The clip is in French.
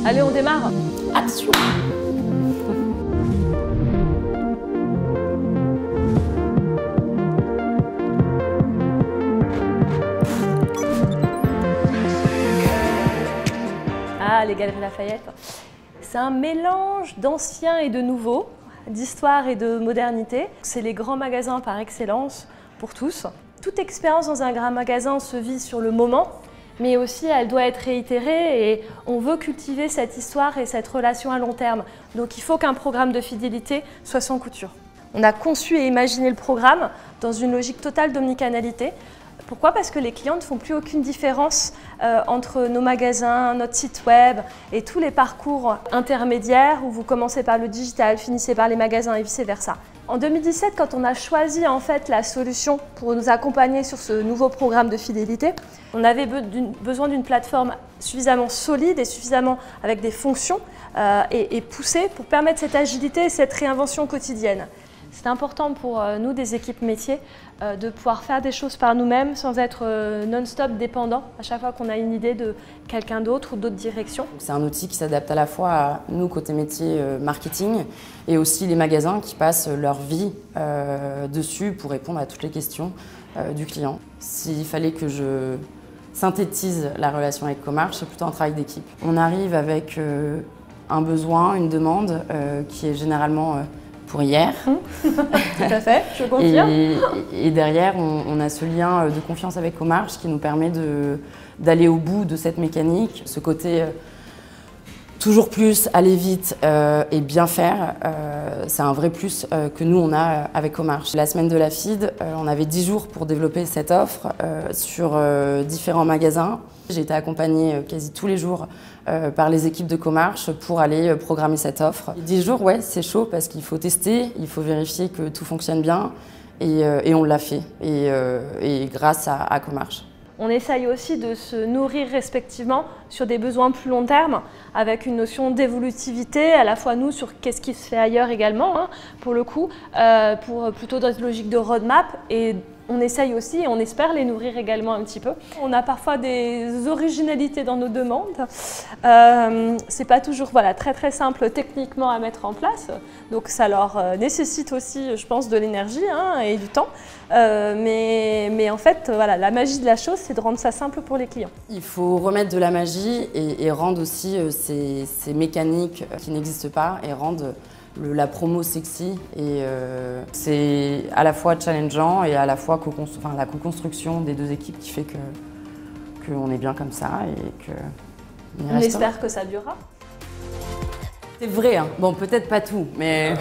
Allez, on démarre. Action! Ah, les Galeries Lafayette. C'est un mélange d'ancien et de nouveau, d'histoire et de modernité. C'est les grands magasins par excellence pour tous. Toute expérience dans un grand magasin se vit sur le moment, mais aussi elle doit être réitérée et on veut cultiver cette histoire et cette relation à long terme. Donc il faut qu'un programme de fidélité soit sans couture. On a conçu et imaginé le programme dans une logique totale d'omnicanalité. Pourquoi? Parce que les clients ne font plus aucune différence entre nos magasins, notre site web et tous les parcours intermédiaires où vous commencez par le digital, finissez par les magasins et vice-versa. En 2017, quand on a choisi en fait la solution pour nous accompagner sur ce nouveau programme de fidélité, on avait besoin d'une plateforme suffisamment solide et suffisamment avec des fonctions et poussée pour permettre cette agilité et cette réinvention quotidienne. C'est important pour nous, des équipes métiers, de pouvoir faire des choses par nous-mêmes sans être non-stop dépendant à chaque fois qu'on a une idée de quelqu'un d'autre ou d'autres directions. C'est un outil qui s'adapte à la fois à nous, côté métier marketing, et aussi les magasins qui passent leur vie dessus pour répondre à toutes les questions du client. S'il fallait que je synthétise la relation avec Comarch, c'est plutôt un travail d'équipe. On arrive avec un besoin, une demande qui est généralement pour hier. Tout à fait, je confirme. Et derrière, on a ce lien de confiance avec Comarch qui nous permet d'aller au bout de cette mécanique, ce côté toujours plus, aller vite et bien faire, c'est un vrai plus que nous on a avec Comarch. La semaine de la FID, on avait 10 jours pour développer cette offre sur différents magasins. J'ai été accompagnée quasi tous les jours par les équipes de Comarch pour aller programmer cette offre. 10 jours, ouais, c'est chaud parce qu'il faut tester, il faut vérifier que tout fonctionne bien et on l'a fait et grâce à Comarch. On essaye aussi de se nourrir respectivement sur des besoins plus long terme avec une notion d'évolutivité, à la fois nous sur qu'est-ce qui se fait ailleurs également, hein, pour le coup, pour plutôt dans une logique de roadmap et on essaye aussi et on espère les nourrir également un petit peu. On a parfois des originalités dans nos demandes. C'est pas toujours très simple techniquement à mettre en place, donc ça leur nécessite aussi, je pense, de l'énergie et du temps. Mais en fait, la magie de la chose, c'est de rendre ça simple pour les clients. Il faut remettre de la magie et rendre aussi ces mécaniques qui n'existent pas et rendre la promo sexy et c'est à la fois challengeant et à la fois la co-construction des deux équipes qui fait qu'on est bien comme ça et que on espère que ça durera. C'est vrai, hein. Bon, peut-être pas tout, mais